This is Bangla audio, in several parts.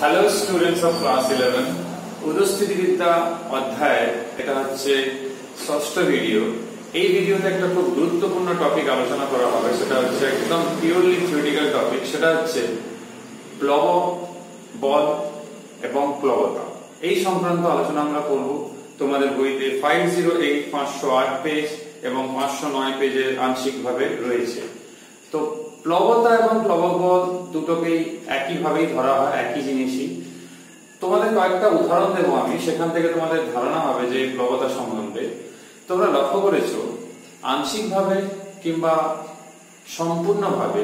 হ্যালো স্টুডেন্টস অফ ক্লাস 11 উদস্থিতিবিদ্যা অধ্যায় এটা হচ্ছে ষষ্ঠ ভিডিও। এই ভিডিওতে একটা খুব গুরুত্বপূর্ণ টপিক আলোচনা করা হবে, সেটা হচ্ছে একদম পিওরলি থিওরিটিক্যাল টপিক। সেটা হচ্ছে প্লবক, বল এবং প্লবতা, এই সংক্রান্ত আলোচনা আমরা করব। তোমাদের বইতে 508 508 পেজ এবং 509 পেজে আংশিকভাবে রয়েছে। তো প্লবতা এবং প্লবক বল দুটোকেই একইভাবেই ধরা হয়, একই জিনিসই। তোমাদের কয়েকটা উদাহরণ দেবো আমি, সেখান থেকে তোমাদের ধারণা হবে যে প্লবতা সম্বন্ধে। তোমরা লক্ষ্য করেছো আংশিকভাবে কিংবা সম্পূর্ণভাবে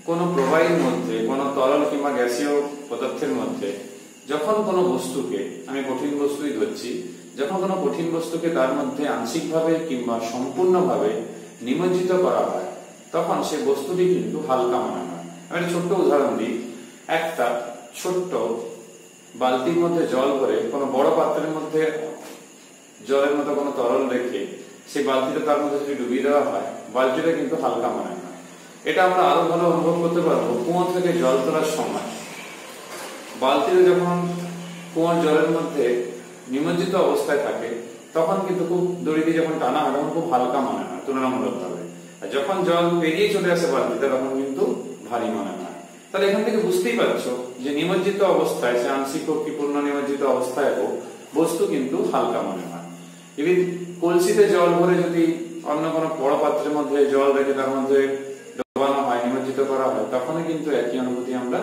কোনো প্রবাহীর মধ্যে, কোনো তরল কিংবা গ্যাসীয় পদার্থের মধ্যে যখন কোনো বস্তুকে, আমি কঠিন বস্তুই ধরছি, যখন কোনো কঠিন বস্তুকে তার মধ্যে আংশিকভাবে কিংবা সম্পূর্ণভাবে নিমজ্জিত করা হয়, তখন সে বস্তুটি কিন্তু হালকা মনে হয়। আমি একটা ছোট্ট উদাহরণ দিই। একটা ছোট্ট বালতির মধ্যে জল ভরে কোনো বড় পাত্রের মধ্যে জলের মতো কোনো তরল রেখে সেই বালতিটা তার মধ্যে যদি ডুবিয়ে দেওয়া হয়, বালতিটা কিন্তু হালকা মনে হয়। এটা আমরা আরো ভালো অনুভব করতে পারবো কুয়ো থেকে জল তোলার সময়। বালতিতে যখন কুয়োর জলের মধ্যে নিমজ্জিত অবস্থায় থাকে, তখন কিন্তু খুব দড়ি দিয়ে যখন টানা হয় তখন খুব হালকা মনে হয় তুলনামূলকভাবে। আর যখন জল পেরিয়ে চলে আসে বালতিতে, তখন কিন্তু ভারী মনে হয়। তাহলে এখান থেকে বুঝতেই পারছো যে নিমজ্জিত অবস্থায়, সে আংশিক হোক কি পূর্ণ নিমজ্জিত অবস্থায় হোক, বস্তু কিন্তু হালকা মনে হয়। ইভেন কলসিতে জল ভরে যদি অন্য কোনো বড় পাত্রের মধ্যে জল রেখে তার মধ্যে ডোবানো হয়, নিমজ্জিত করা হয়, তখন কিন্তু একই অনুভূতি আমরা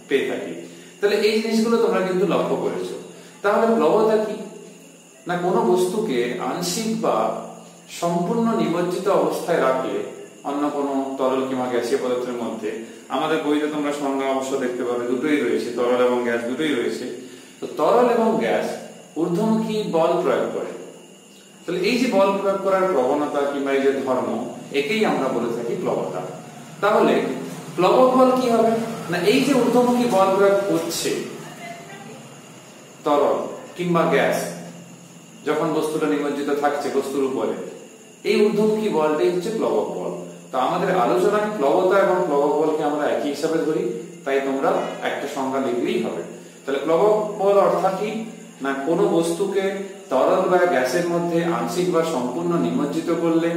পেয়ে থাকি। তাহলে এই জিনিসগুলো তোমরা কিন্তু লক্ষ্য করেছো। তাহলে প্লবতা কি না, কোনো বস্তুকে আংশিক বা সম্পূর্ণ নিমজ্জিত অবস্থায় রাখলে অন্য কোনো তরল কিংবা গ্যাসীয় পদার্থের মধ্যে, আমাদের বইতে তোমরা সংজ্ঞা অবশ্য দেখতে পাবে, দুটোই রয়েছে, তরল এবং গ্যাস দুটোই রয়েছে। তো তরল এবং গ্যাস ঊর্ধ্বমুখী বল প্রয়োগ করে। তাহলে এই যে বল প্রয়োগ করার প্রবণতা কিংবা এই যে ধর্ম, একেই আমরা বলে থাকি প্লবতা। তাহলে প্লবক বল কি হবে না, এই যে ঊর্ধ্বমুখী বল প্রয়োগ করছে তরল কিংবা গ্যাস, যখন বস্তুটা নিমজ্জিত থাকছে বস্তুর উপরে, এই ঊর্ধ্বমুখী বলটাই হচ্ছে প্লবক বল। তো আমাদের আলোচনায় প্লবতা এবং প্লবক বলকে আমরা একই হিসাবে ধরি, তাই তোমরা একটা সংজ্ঞা লিখলেই হবে। তাহলে প্লবক বল অর্থাৎ কি না, কোনো বস্তুকে তরল বা গ্যাসের মধ্যে আংশিক বা সম্পূর্ণ নিমজ্জিত করলে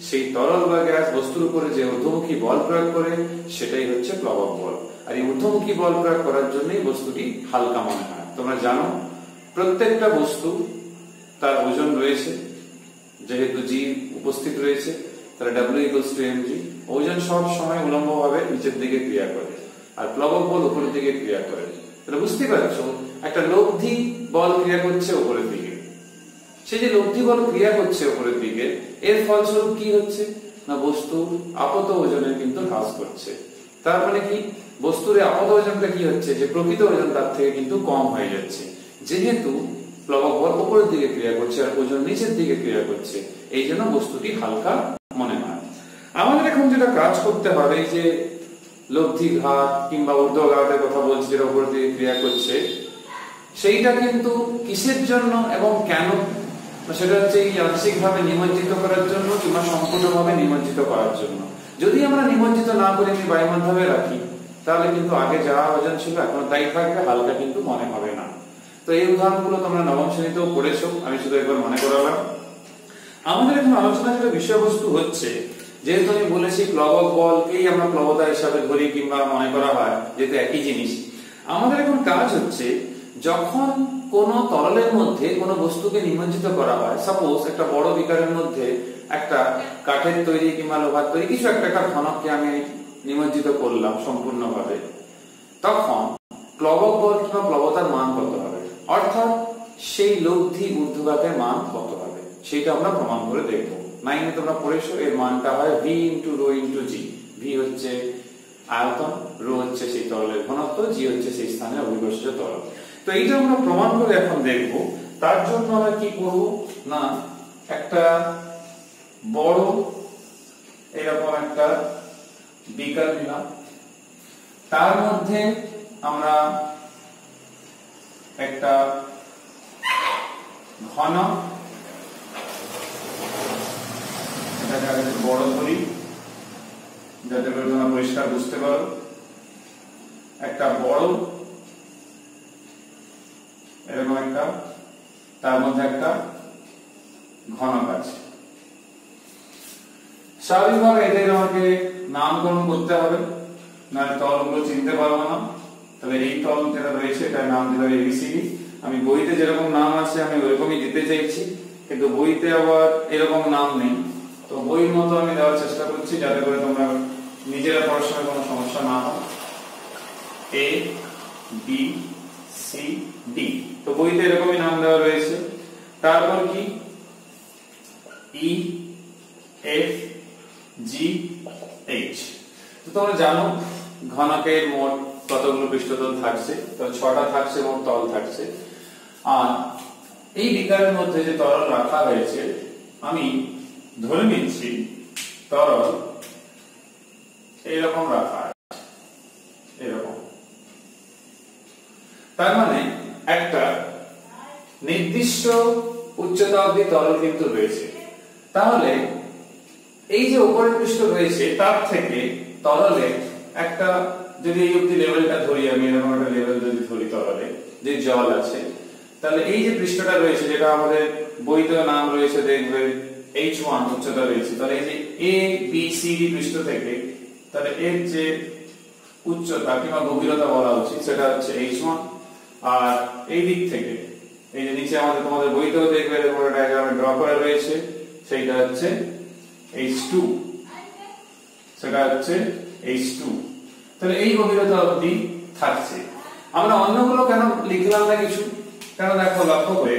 সেই তরল বা গ্যাস বস্তুর উপরে যে ঊর্ধ্বমুখী বল প্রয়োগ করে, সেটাই হচ্ছে প্লবক বল। আর এই ঊর্ধ্বমুখী বল প্রয়োগ করার জন্যই বস্তুটি হালকা মনে হয়। তোমরা জানো প্রত্যেকটা বস্তু তার ওজন রয়েছে, যেহেতু জি উপস্থিত রয়েছে, তাহলে W=mg। ওজন সব সময় উলম্ব ভাবে নিচের দিকে ক্রিয়া করে, আর প্লবক বল উপরের দিকে ক্রিয়া করে। তাহলে বুঝতে পারছো একটা লব্ধি বল ক্রিয়া করছে উপরের দিকে। সেই যে লব্ধি বল ক্রিয়া করছে উপরের দিকে, এর ফলস্বরূপ কি হচ্ছে না, বস্তু আপত ওজনের কিন্তু হ্রাস করছে। তার মানে কি, বস্তুর আপত ওজনটা কি হচ্ছে, যে প্রকৃত ওজন তার থেকে কিন্তু কম হয়ে যাচ্ছে, যেহেতু প্লবক বল উপরের দিকে ক্রিয়া করছে আর ওজন নিচের দিকে ক্রিয়া করছে, এই জন্য বস্তুটি হালকা মনে হয়। আমাদের এখন যেটা কাজ করতে হবে, এই যে লব্ধি ঘাত কিংবা ঊর্ধ্বঘাতের কথা বলছি, যেটা উপরের দিকে ক্রিয়া করছে, সেইটা কিন্তু কিসের জন্য এবং কেন, সেটা হচ্ছে এই আংশিক ভাবে নিমজ্জিত করার জন্য কিংবা সম্পূর্ণভাবে নিমজ্জিত করার জন্য। যদি আমরা নিমজ্জিত না করে বায়ুর মাধ্যমে রাখি, তাহলে কিন্তু আগে যা ওজন ছিল এখন তাই থাকবে, হালকা কিন্তু মনে হবে না। তো এই উদাহরণগুলো তোমরা নবম শ্রেণীতেও পড়েছো, আমি শুধু একবার মনে করালাম। আমাদের এখন আলোচনা যেটা বিষয়বস্তু হচ্ছে, যেহেতু আমি বলেছি প্লবক বলকেই আমরা প্লবতা হিসাবে ধরি কিংবা মনে করা হয়, যেহেতু একই জিনিস, আমাদের এখন কাজ হচ্ছে যখন কোন তরলের মধ্যে কোন বস্তুকে নিমজ্জিত করা হয়, সাপোজ একটা বড় বিকারের মধ্যে একটা কাঠের তৈরি কিংবা লোহার তৈরি কিছু একটা ঘনককে আমি নিমজ্জিত করলাম সম্পূর্ণভাবে, তখন প্লবক বল কিংবা প্লবতার মান কত হবে, অর্থাৎ সেই লব্ধি ঊর্ধ্বঘাতের মান কত হবে, সেটা আমরা প্রমাণ করে দেখবো। 9 তোমরা পড়েছো, এর মানটা হয় v × ρ × g। v হচ্ছে আয়তন, ρ হচ্ছে সেই তরলের ঘনত্ব, g হচ্ছে সেই স্থানে অভিকর্ষজ তরল। তো এইটা আমরা প্রমাণ করে এখন দেখব। তার জন্য আমরা কি করব না, একটা বড় এরকম একটা বিকার নিলাম, তার মধ্যে আমরা একটা ঘন, এটাকে একটু বড় ধরি যাতে করে তোমরা পরিষ্কার বুঝতে পারো, একটা বড় এরকম একটা, তার মধ্যে একটা ঘনক আছে। স্বাভাবিকভাবে এদের আমাকে নামকরণ করতে হবে, না তলগুলো চিনতে পারবো না। তাহলে এই তল যেটা রয়েছে এটার নাম দিতে হবে এবিসিডি। আমি বইতে যেরকম নাম আছে আমি ওইরকমই দিতে চাইছি, কিন্তু বইতে আবার এরকম নাম নেই। তো বইয়ের মতো আমি দেওয়ার চেষ্টা করছি যাতে করে তোমরা নিজেরা পড়াশোনায় কোনো সমস্যা না হয়। এ বি সি ডি, তো বইতে এরকমই নাম দেওয়া রয়েছে। তারপর কি ই এফ জি এইচ। তো তোমরা জানো ঘনকের মোট কতগুলো পৃষ্ঠতল থাকছে, তো 6টা থাকছে, মোট তল থাকছে। আর এই বিকারের মধ্যে যে তরল রাখা হয়েছে আমি ধরে নিচ্ছি তরল এরকম রাখা আছে, এরকম। তার মানে একটা নির্দিষ্ট উচ্চতা অবধি তরল কিন্তু রয়েছে। তাহলে এই যে উপরের পৃষ্ঠ রয়েছে তার থেকে তরলে একটা, যদি এই অবধি লেভেলটা ধরি আমি, এরকম একটা লেভেল যদি ধরি তরলে, যে জল আছে, তাহলে এই যে পৃষ্ঠটা রয়েছে যেটা আমাদের বইতে নাম রয়েছে দেখবে H1 উচ্চতা রয়েছে, তাহলে এই যে এ বি সি ডি পৃষ্ঠ থেকে, তাহলে এর যে উচ্চতা কিংবা গভীরতা বলা উচিত সেটা হচ্ছে H1। আর এই দিক থেকে এই যে নিচে আমাদের তোমাদের বইতেও দেখবে এরকম একটা ডায়াগ্রামে ড্র করা রয়েছে, সেইটা হচ্ছে H2, সেটা হচ্ছে H2। তাহলে এই গভীরতা অবধি থাকছে। আমরা অন্যগুলো কেন লিখলাম না কিছু, কারণ দেখো লক্ষ্য করে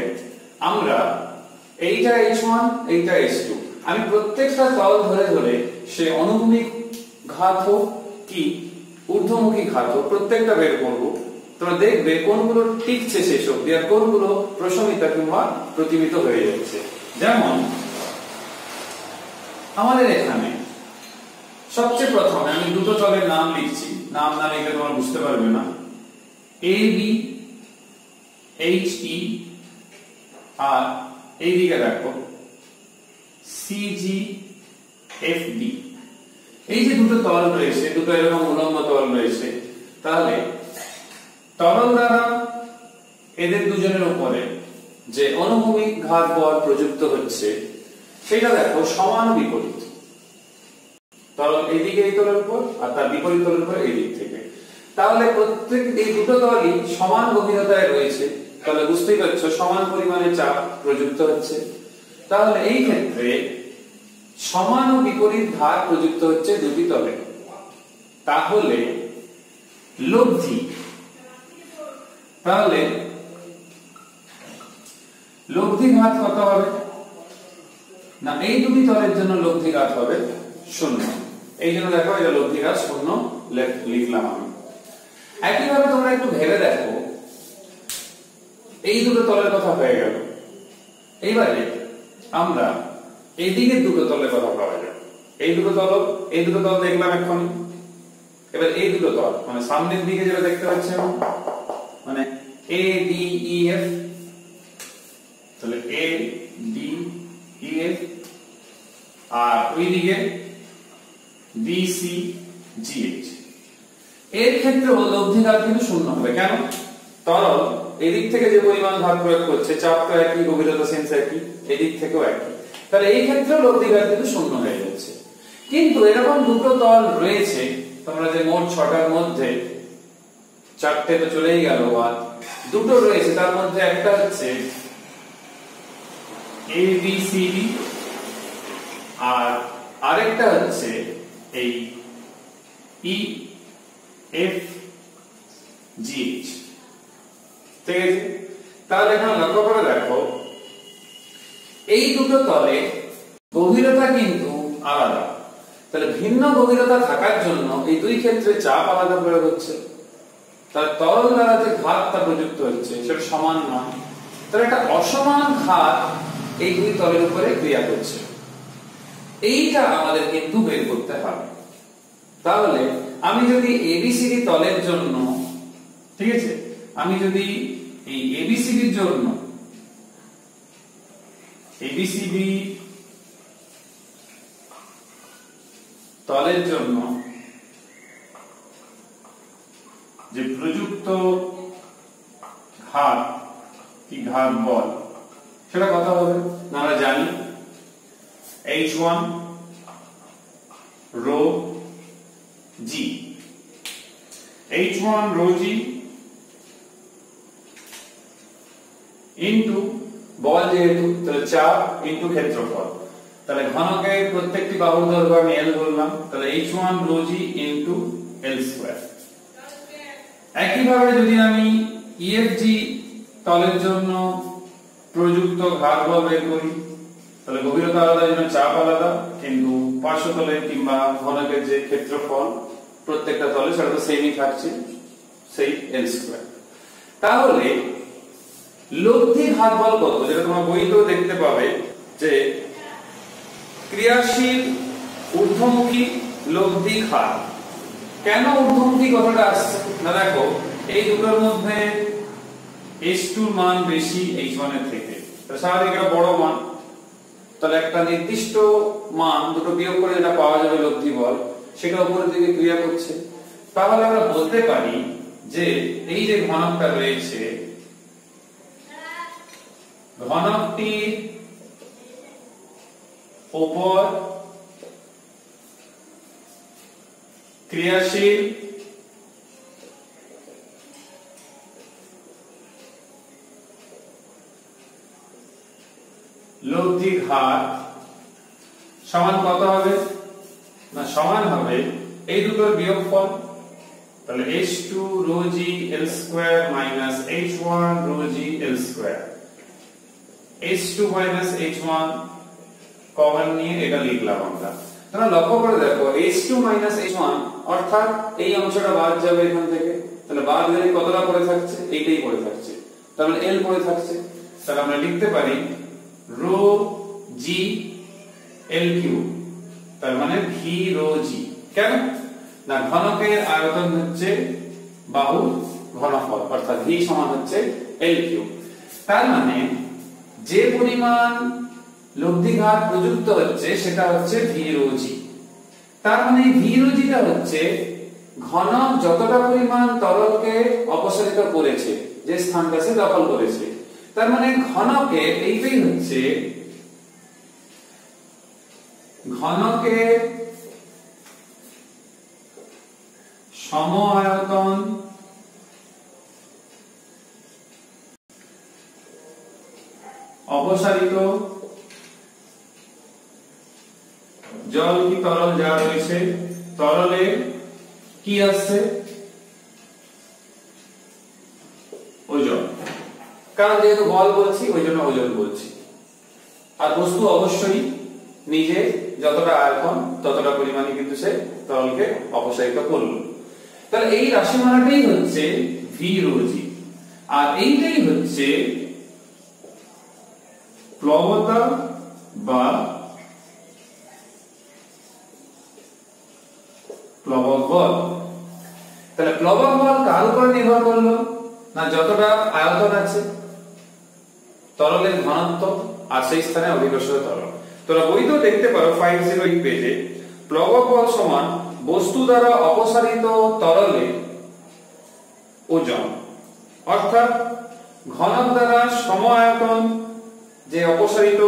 আমরা এইটা H1 এইটা H2, আমি প্রত্যেকটা তল ধরে ধরে সে অনুভূমিক ঘাত হোক কি ঊর্ধ্বমুখী ঘাত হোক প্রত্যেকটা বের করব। তোমরা দেখবে কোনগুলো টিকছে শেষ অবধি আর কোনগুলো প্রশমিতা কিংবা প্রতিমিত হয়ে যাচ্ছে। যেমন আমাদের এখানে সবচেয়ে প্রথমে আমি দুটো তলের নাম লিখছি, নাম না লিখলে তোমরা বুঝতে পারবে না। এ বি এইচ ই, আর এইদিকে দেখো সি জি এফ ডি। এই যে দুটো তল রয়েছে, দুটো এরকম উলম্ব তল রয়েছে, তাহলে তরল দ্বারা এদের দুজনের উপরে যে অনুভূমিক ঘাত বল প্রযুক্ত হচ্ছে সেটা দেখো সমান বিপরীত। তরল এইদিকে এই তলের উপর আর তার বিপরীত তলের উপর এই দিক থেকে, তাহলে প্রত্যেক এই দুটো তলই সমান গভীরতায় রয়েছে, তাহলে বুঝতেই পারছো সমান পরিমাণে চাপ প্রযুক্ত হচ্ছে। তাহলে এই ক্ষেত্রে সমান ও বিপরীত ঘাত প্রযুক্ত হচ্ছে দুটি তলে। তাহলে লব্ধি, তাহলে লব্ধি ঘাত কত হবে না, এই দুটি তলের জন্য লব্ধি ঘাত হবে 0। এই জন্য দেখো এটা লব্ধি ঘাত 0 লিখলাম আমি। একইভাবে তোমরা একটু ভেবে দেখো, এই দুটো তলের কথা হয়ে গেল, এইবারে আমরা এইদিকে দুটো তলের কথা ভাবা যায়। এই দুটো তল দেখলাম এখন, এবার এই দুটো তল মানে সামনের দিকে যেটা দেখতে পাচ্ছি মানে এ ডি ই এফ, তাহলে এ ডি ই এফ, আর ওইদিকে বি সি জি এইচ। এর ক্ষেত্রে লব্ধি ঘাত কিন্তু 0 হবে। কেন? তরল এদিক থেকে যে পরিমাণ ঘাত প্রয়োগ করছে, চাপ তো একই, গভীরতা সেন্স একই, এদিক থেকেও একই, তাহলে এই ক্ষেত্রেও লব্ধি ঘাত কিন্তু 0 হয়ে যাচ্ছে। কিন্তু এরকম দুটো তল রয়েছে, তোমরা যে মোট 6টার মধ্যে 4টে তো চলেই গেল, আর দুটো রয়েছে, তার মধ্যে একটা হচ্ছে এ বি সি ডি আর আরেকটা হচ্ছে এই ই এফ জি এইচ। ঠিক আছে, তাহলে এখানে লক্ষ্য করে দেখো এই দুটো তলে গভীরতা কিন্তু আলাদা, তাহলে ভিন্ন গভীরতা থাকার জন্য এই দুই ক্ষেত্রে চাপ আলাদা প্রয়োগ হচ্ছে, তাহলে তরল দ্বারা যে ঘাতটা প্রযুক্ত হচ্ছে সেটা সমান নয়, তাহলে একটা অসমান ঘাত এই দুই তলের উপরে ক্রিয়া করছে। এইটা আমাদের কিন্তু বের করতে হবে। তাহলে আমি যদি এবিসিডি তলের জন্য, ঠিক আছে, আমি যদি এই এবিসিডির জন্য এবিসিডি তলের জন্য যে প্রযুক্ত ঘাত কি ঘাত বল সেটা কথা হবে না। আমরা জানি H1 rho g, H1 rho g into বল যেহেতু তাহলে চাপ ইনটু ক্ষেত্রফল, তাহলে ঘনকের প্রত্যেকটি বাহুর দৈর্ঘ্য আমি L বললাম, তাহলে H1 rho g into L square. একইভাবে যদি আমি EFG তলের জন্য প্রযুক্ত ঘাত বল বের করি, তাহলে গভীরতা আলাদা জন্য চাপ আলাদা, কিন্তু পার্শ্বতলে কিংবা ঘনকের যে ক্ষেত্রফল প্রত্যেকটা তলে সেটা তো সেমই থাকছে, সেই L স্কয়ার। তাহলে লব্ধি ঘাত বল কত, যেটা তোমরা বইতেও দেখতে পাবে যে ক্রিয়াশীল ঊর্ধ্বমুখী লব্ধি ঘাত। কেন ঊর্ধ্বমুখী কথাটা আসছে না, দেখো এই দুটোর মধ্যে H2 এর মান বেশি H1 এর থেকে, স্বাভাবিক এটা বড় মান, তাহলে একটা নির্দিষ্ট মান দুটো বিয়োগ করে যেটা পাওয়া যাবে লব্ধি বল সেটা উপরের দিকে ক্রিয়া করছে। তাহলে আমরা বলতে পারি যে এই যে ঘনকটা রয়েছে, ঘনকটির উপর ক্রিয়াশীল লব্ধি ঘাত সমান কত হবে না, সমান হবে এই দুটোর বিয়োগফল, তাহলে H2 rho g L square minus H1 rho g L square. H2 minus H1 common নিয়ে এটা লিখলাম আমরা। তোমরা লক্ষ্য করে দেখো H2 মাইনাস H1 অর্থাৎ এই অংশটা বাদ যাবে এখান থেকে, তাহলে বাদ গেলে কতটা পড়ে থাকছে, এইটাই পড়ে থাকছে, তাহলে L পড়ে থাকছে। তাহলে আমরা লিখতে পারি rho g L কিউব, তার মানে v rho g। কেন না, ঘনকের আয়তন হচ্ছে বাহুর ঘনফল, অর্থাৎ v সমান হচ্ছে L কিউব। তার মানে যে পরিমাণ লব্ধি ঘাত প্রযুক্ত হচ্ছে সেটা হচ্ছে v rho g। তার মানে v rho g টা হচ্ছে ঘনক যতটা পরিমাণ তরলকে অপসারিত করেছে, যে স্থানটা সে দখল করেছে, তার মানে ঘনকের এইটাই হচ্ছে ঘনকের সম আয়তন অপসারিত জল কি তরল যা রয়েছে, তরলে কি আসছে ওজন, কারণ যেহেতু বল বলছি ওই জন্য ওজন বলছি। আর বস্তু অবশ্যই নিজে যতটা আয়তন ততটা পরিমাণে কিন্তু সে তরলকে অপসারিত করলো। তাহলে এই রাশিমালাটাই হচ্ছে v rho g, আর এইটাই হচ্ছে প্লবতা বা প্লবক বল। তাহলে প্লবক বল কার উপর নির্ভর করলো না, যতটা আয়তন আছে তরলের ঘনত্ব আর সেই স্থানে অভিকর্ষিত তরল। তোমরা বইতেও দেখতে পারো 508 পেজে প্লবক বল সমান বস্তু দ্বারা অপসারিত তরলের ওজন, অর্থাৎ ঘনক দ্বারা সম আয়তন যে অপসারিত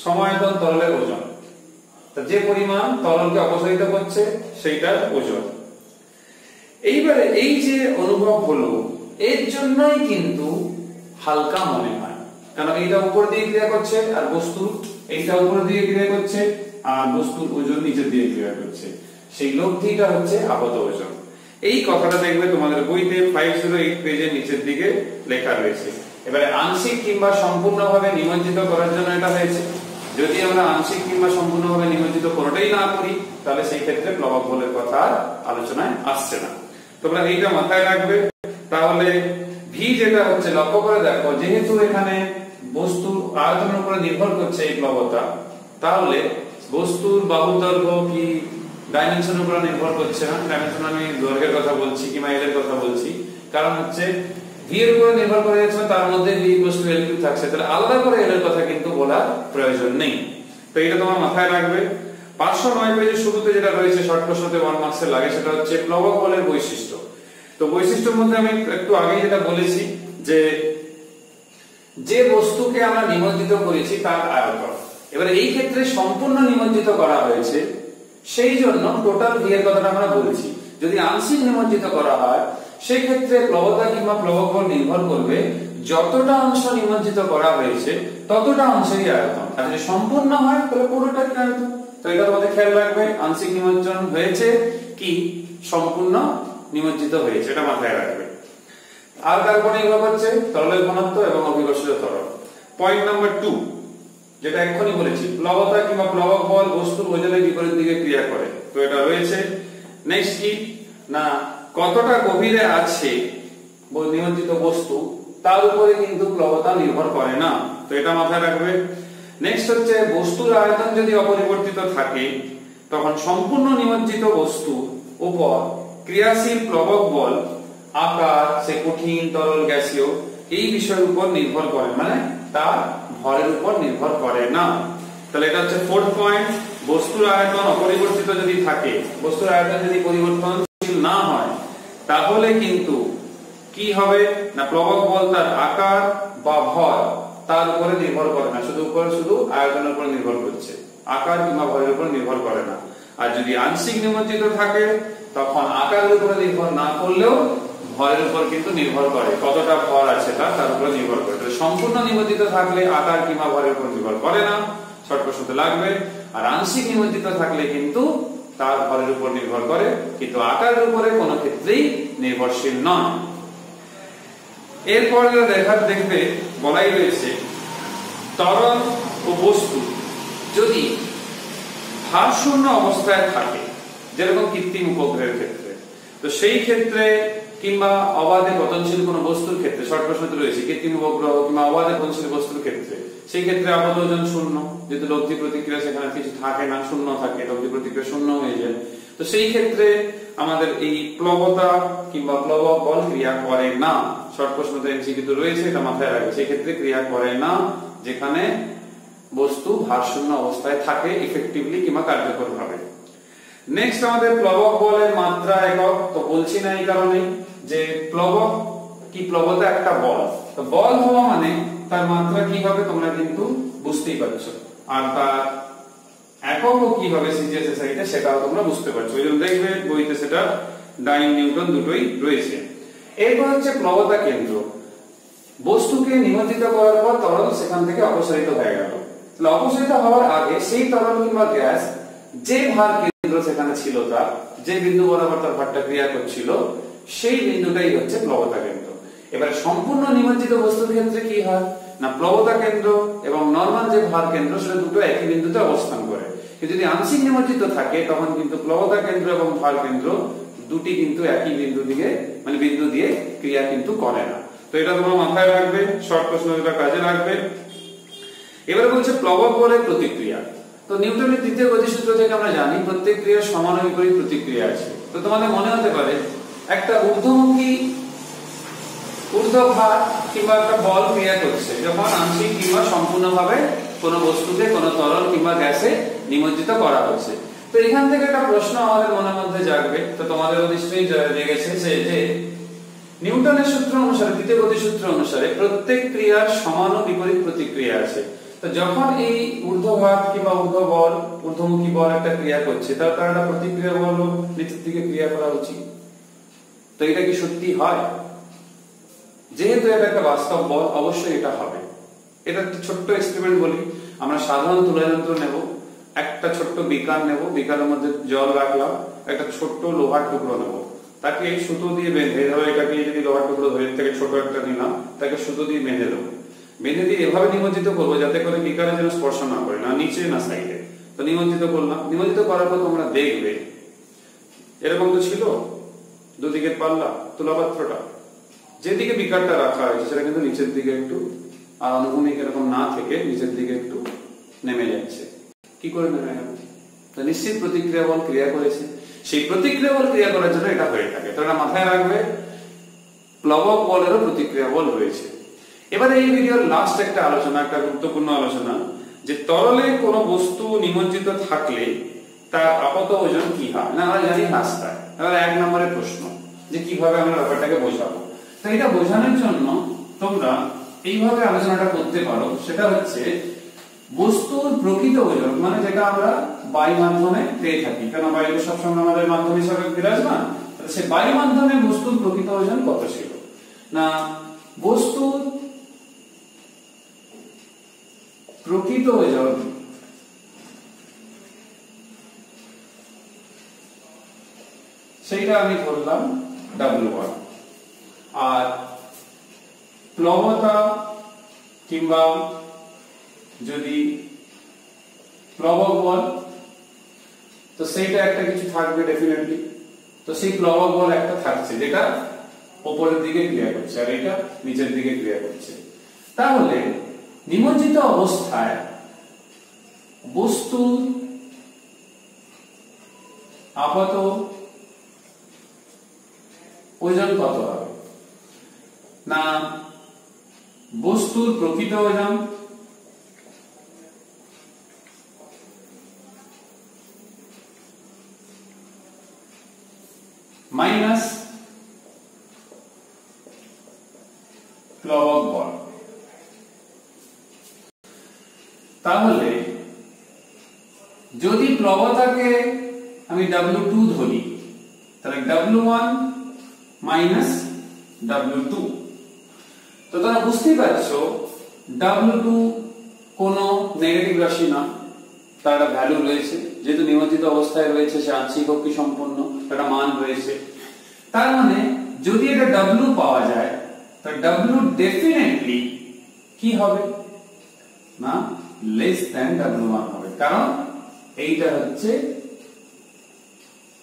সম আয়তন তরলের ওজন, যে পরিমাণ তরলকে অপসারিত করছে সেইটার ওজন। এইবারে এই যে অনুভব হলো এর জন্যই কিন্তু হালকা মনে হয়, কারণ এইটা উপর দিয়ে ক্রিয়া করছে আর বস্তু এইটা উপর দিয়ে ক্রিয়া করছে আর বস্তুর ওজন নিচে দিয়ে ক্রিয়া করছে, সেই লব্ধিটা হচ্ছে আহত ওজন। এই কথাটা দেখবে তোমাদের বইতে 508 পেজের নিচের দিকে লেখা রয়েছে। এবারে আংশিক কিংবা সম্পূর্ণভাবে নিমজ্জিত করার জন্য এটা হয়েছে। যদি আমরা আংশিক কিংবা সম্পূর্ণভাবে নিমজ্জিত কোনটাই না করি তাহলে সেই ক্ষেত্রে প্লবক বলের কথা আলোচনায় আসছে না। তোমরা এইটা মাথায় রাখবে। তাহলে ভি যেটা হচ্ছে, লক্ষ্য করে দেখো যেহেতু এখানে বস্তুর আয়তনের উপরে নির্ভর করছে এই প্লবতা, তাহলে বস্তুর বাহু দৈর্ঘ্য কি ডাইমেনশনের উপর নির্ভর করছে না। ডাইমেনশন আমি দৈর্ঘ্যের কথা বলছি কিংবা এল এর কথা বলছি, কারণ হচ্ছে ভি এর উপর নির্ভর করে যাচ্ছে, তার মধ্যে V equal to L cube থাকছে, তাহলে আলাদা করে এল এর কথা কিন্তু বলার প্রয়োজন নেই। তো এটা তোমার মাথায় রাখবে। 509 পেজের শুরুতে যেটা রয়েছে শর্ট প্রশ্নতে 1 মার্কসের লাগে, সেটা হচ্ছে প্লবক বলের বৈশিষ্ট্য। তো বৈশিষ্ট্যের মধ্যে আমি একটু আগেই যেটা বলেছি যে যে বস্তুকে আমরা নিমজ্জিত করেছি তার আয়তন। এবারে এই ক্ষেত্রে সম্পূর্ণ নিমজ্জিত করা হয়েছে, সেই জন্য টোটাল ভি এর কথাটা আমরা বলছি। যদি আংশিক নিমজ্জিত করা হয় সেই ক্ষেত্রে প্লবতা কিংবা প্লবক বল নির্ভর করবে যতটা অংশ নিমজ্জিত করা হয়েছে ততটা অংশেরই আয়তন। আর যদি সম্পূর্ণ হয় তাহলে পুরোটাই আয়তন। তো এটা তোমাদের খেয়াল রাখবে, আংশিক নিমজ্জন হয়েছে কি সম্পূর্ণ নিমজ্জিত হয়েছে, এটা মাথায় রাখবে। আর তার উপর নির্ভর করছে তরলের ঘনত্ব এবং অভিকর্ষীয় ত্বরণ। পয়েন্ট নাম্বার 2 যেটা এক্ষুনি বলেছি, প্লবতা কিংবা প্লবক বল বস্তুর ওজনের বিপরীত দিকে ক্রিয়া করে। তো এটা রয়েছে। নেক্সট কি না, কতটা গভীরে আছে নিমজ্জিত বস্তু তার উপরে কিন্তু প্লবতা নির্ভর করে না। তো এটা মাথায় রাখবে। নেক্সট হচ্ছে বস্তুর আয়তন যদি অপরিবর্তিত থাকে তখন সম্পূর্ণ নিমজ্জিত বস্তুর উপর ক্রিয়াশীল প্লবক বল আকার, সে কঠিন তরল গ্যাসীয় এই বিষয়ের উপর নির্ভর করে, মানে তার ভরের উপর নির্ভর করে না। তাহলে এটা হচ্ছে 4th পয়েন্ট। বস্তুর আয়তন অপরিবর্তিত যদি থাকে, বস্তুর আয়তন যদি পরিবর্তনশীল না হয় তাহলে কিন্তু কি হবে না, প্লবক বল তার আকার বা ভর তার উপরে নির্ভর করে না, শুধু আয়তনের উপর নির্ভর করছে, আকার কিংবা ভরের উপর নির্ভর করে না। আর যদি আংশিক নিমজ্জিত থাকে তখন আকারের উপরে নির্ভর না করলেও ভরের উপর কিন্তু নির্ভর করে, কতটা ভর আছে তার উপর নির্ভর করে। তাহলে সম্পূর্ণ নিমজ্জিত থাকলে আকার কিংবা ভরের উপর নির্ভর করে না, শর্ট প্রশ্নতে লাগবে। আর আংশিক নিমজ্জিত থাকলে কিন্তু তার ভরের উপর নির্ভর করে, কিন্তু আকারের উপরে কোনো ক্ষেত্রেই নির্ভরশীল নয়। এরপর দেখবে বলাই রয়েছে তরল ও বস্তু যদি ভারশূন্য অবস্থায় থাকে, যেরকম কৃত্রিম উপগ্রহের ক্ষেত্রে, তো সেই ক্ষেত্রে কিংবা অবাধে পতনশীল কোনো বস্তুর ক্ষেত্রে, শর্ট প্রশ্নতে রয়েছে কৃত্রিম উপগ্রহ কিংবা অবাধে পতনশীল বস্তুর ক্ষেত্রে, সেই ক্ষেত্রে আপাত ওজন শূন্য, যেহেতু লব্ধি প্রতিক্রিয়া সেখানে কিছু থাকে না, শূন্য থাকে, লব্ধি প্রতিক্রিয়া শূন্য হয়ে যায়। তো সেই ক্ষেত্রে আমাদের এই প্লবতা কিংবা প্লবক বল ক্রিয়া করে না। শর্ট প্রশ্নতে এমসিকিউ তো রয়েছে, এটা মাথায় রাখবে। সেই ক্ষেত্রে ক্রিয়া করে না যেখানে বস্তু ভারশূন্য অবস্থায় থাকে ইফেক্টিভলি কিংবা কার্যকরভাবে। নেক্সট আমাদের প্লবক বলের মাত্রা একক, তো বলছি না এই কারণে যে প্লবক কি, প্লবতা একটা বল, তো বল হওয়া মানে তার মাত্রা কি হবে তোমরা কিন্তু বুঝতেই পারছো, আর তার এককও কি হবে সিজিএসএসআইতে সেটাও তোমরা বুঝতে পারছো। ওই জন্য দেখবে বইতে সেটা ডাইন নিউটন দুটোই রয়েছে। এরপর হচ্ছে প্লবতা কেন্দ্র। বস্তুকে নিমজ্জিত করার পর তরল সেখান থেকে অপসারিত হয়ে গেল, তাহলে অপসারিত হওয়ার আগে সেই তরল কিংবা গ্যাস যে ভার কেন্দ্র সেখানে ছিল, তার যে বিন্দু বরাবর তার ভারটা ক্রিয়া করছিল সেই বিন্দুটাই হচ্ছে প্লবতা কেন্দ্র। এবারে সম্পূর্ণ নিমজ্জিত বস্তুর ক্ষেত্রে কি হয় না, প্লবতা কেন্দ্র এবং নরমাল যে ভার কেন্দ্র সেটা দুটো একই বিন্দুতে অবস্থান করে। কিন্তু যদি আংশিক নিমজ্জিত থাকে তখন কিন্তু প্লবতা কেন্দ্র এবং ভার কেন্দ্র দুটি কিন্তু একই বিন্দু দিয়ে ক্রিয়া কিন্তু করে না। তো এটা তোমরা মাথায় রাখবে, শর্ট প্রশ্ন এটা কাজে লাগবে। এবারে বলছে প্লবক বলের প্রতিক্রিয়া। তো নিউটনের তৃতীয় গতিসূত্র থেকে আমরা জানি প্রত্যেক ক্রিয়ার সমান ও বিপরীত প্রতিক্রিয়া আছে। তো তোমাদের মনে হতে পারে একটা ঊর্ধ্বমুখী ঊর্ধ্বভার কিংবা একটা বল ক্রিয়া করছে যখন আংশিক কিংবা সম্পূর্ণভাবে কোনো বস্তুকে কোনো তরল কিংবা গ্যাসে নিমজ্জিত করা হচ্ছে। তো এখান থেকে একটা প্রশ্ন আমাদের মনের মধ্যে জাগবে, তো তোমাদেরও নিশ্চয়ই জেগেছে যে নিউটনের সূত্র অনুসারে, তৃতীয় গতিসূত্র অনুসারে প্রত্যেক ক্রিয়ার সমান ও বিপরীত প্রতিক্রিয়া আছে। তো যখন এই ঊর্ধ্বভার কিংবা ঊর্ধ্বমুখী বল একটা ক্রিয়া করছে তার একটা প্রতিক্রিয়া বল নিচের দিকে ক্রিয়া করা উচিত। তো এটা কি সত্যি হয়? যেহেতু এটা একটা বাস্তব বল অবশ্যই এটা হবে। এটা একটা ছোট্ট এক্সপেরিমেন্ট বলি, আমরা সাধারণ তুলাযন্ত্র নেব, একটা ছোট্ট বিকার নেব, বিকারের মধ্যে জল রাখলাম, একটা ছোট্ট লোহার টুকরো নেব, তাকে সুতো দিয়ে বেঁধে, ধরো এটাকে যদি লোহার টুকরো ধরে থেকে ছোট একটা নিলাম, তাকে সুতো দিয়ে বেঁধে দেবো, বেঁধে দিয়ে এভাবে নিমজ্জিত করবো যাতে করে বিকারে যেন স্পর্শ না করে, না নিচে না সাইডে। তো নিমজ্জিত করলাম, নিমজ্জিত করার পর তোমরা দেখবে এরকম তো ছিল দুদিকের পাল্লা, তুলাপাত্রটা যেদিকে বিকারটা রাখা হয়েছে সেটা কিন্তু নিচের দিকে একটু, আর অনুভূমিক এরকম না থেকে নিচের দিকে একটু নেমে যাচ্ছে। কি করে নেমে গেল? তো নিশ্চিত প্রতিক্রিয়া বল ক্রিয়া করেছে, সেই প্রতিক্রিয়া বল ক্রিয়া করার জন্য এটা হয়ে থাকে। তো এটা মাথায় রাখবে, প্লবক বলেরও প্রতিক্রিয়া বল রয়েছে। এবারে এই ভিডিওর লাস্ট একটা আলোচনা, একটা গুরুত্বপূর্ণ আলোচনা, যে তরলে কোনো বস্তু নিমজ্জিত থাকলে তার আপাত ওজন কি হয় না, আমরা জানি হ্রাস পায়। এবার 1 নম্বরের প্রশ্ন যে কিভাবে আমরা ব্যাপারটাকে বোঝাবো। তো এটা বোঝানোর জন্য তোমরা এইভাবে আলোচনাটা করতে পারো, সেটা হচ্ছে বস্তুর প্রকৃত ওজন, মানে যেটা আমরা বায়ু মাধ্যমে পেয়ে থাকি, কারণ বায়ু সবসময় আমাদের মাধ্যম হিসাবে বিরাজমান, সে বায়ু মাধ্যমে বস্তুর প্রকৃত ওজন কত ছিল। না, বস্তুর প্রকৃত ওজন সেইটা আমি ধরলাম W1, আর প্লবতা কিংবা যদি প্লবক বল, তো সেইটা একটা কিছু থাকবে ডেফিনেটলি। তো সেই প্লবক বল একটা থাকছে যেটা উপরের দিকে ক্রিয়া করছে, আর এটা নিচের দিকে ক্রিয়া করছে। তাহলে নিমজ্জিত অবস্থায় বস্তুর আপাত ওজন কত হবে? না, বস্তুর প্রকৃত ওজন মাইনাস প্লবক বল। তাহলে যদি প্লবতাকে আমি W2 ধরি, তাহলে W1 মাইনাস W2। তো তোমরা বুঝতেই পারছো W2 কোনো নেগেটিভ রাশি না, তার একটা ভ্যালু রয়েছে, যেহেতু নিমজ্জিত অবস্থায় রয়েছে, সে আংশিক শক্তি সম্পন্ন, একটা মান রয়েছে। তার মানে যদি এটা W পাওয়া যায়, তাহলে W ডেফিনেটলি কি হবে? না, লেস দ্যান W1 হবে, কারণ এইটা হচ্ছে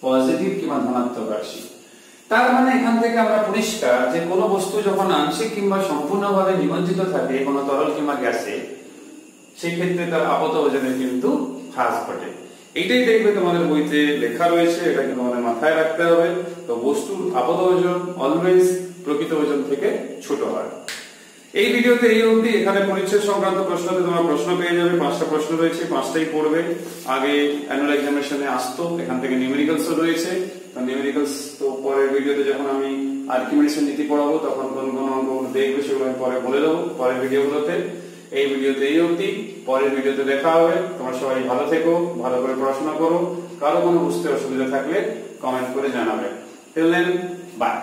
পজিটিভ কিংবা ধনাত্মক রাশি। তার মানে এখান থেকে আমরা পরিষ্কার যে কোনো বস্তু যখন আংশিক কিংবা সম্পূর্ণভাবে নিমজ্জিত থাকে কোনো তরল কিংবা গ্যাসে, সেই ক্ষেত্রে তার আপাত ওজনের কিন্তু হ্রাস ঘটে। এইটাই দেখবে তোমাদের বইতে লেখা রয়েছে, এটা কিন্তু আমাদের মাথায় রাখতে হবে। তো বস্তুর আপাত ওজন অলওয়েজ প্রকৃত ওজন থেকে ছোট হয়। এই ভিডিওতে এই অবধি। এখানে পরিচ্ছেদ সংক্রান্ত প্রশ্নতে তোমরা প্রশ্ন পেয়ে যাবে, 5টা প্রশ্ন রয়েছে, 5টাই পড়বে। আগে অ্যানুয়াল এক্সামিনেশনে আসতো, এখান থেকে নিউমেরিক্যালসও রয়েছে। তো নিউমেরিক্যালস তো পরের ভিডিওতে যখন আমি আর্কিমিডিসের নীতি পড়াবো তখন কোন কোন অঙ্কগুলো দেখবে সেগুলো আমি পরে বলে দেবো পরের ভিডিওগুলোতে। এই ভিডিওতে এই অবধি, পরের ভিডিওতে দেখা হবে। তোমরা সবাই ভালো থেকো, ভালো করে পড়াশোনা করো। কারো কোনো বুঝতে অসুবিধা থাকলে কমেন্ট করে জানাবে। Till then, by.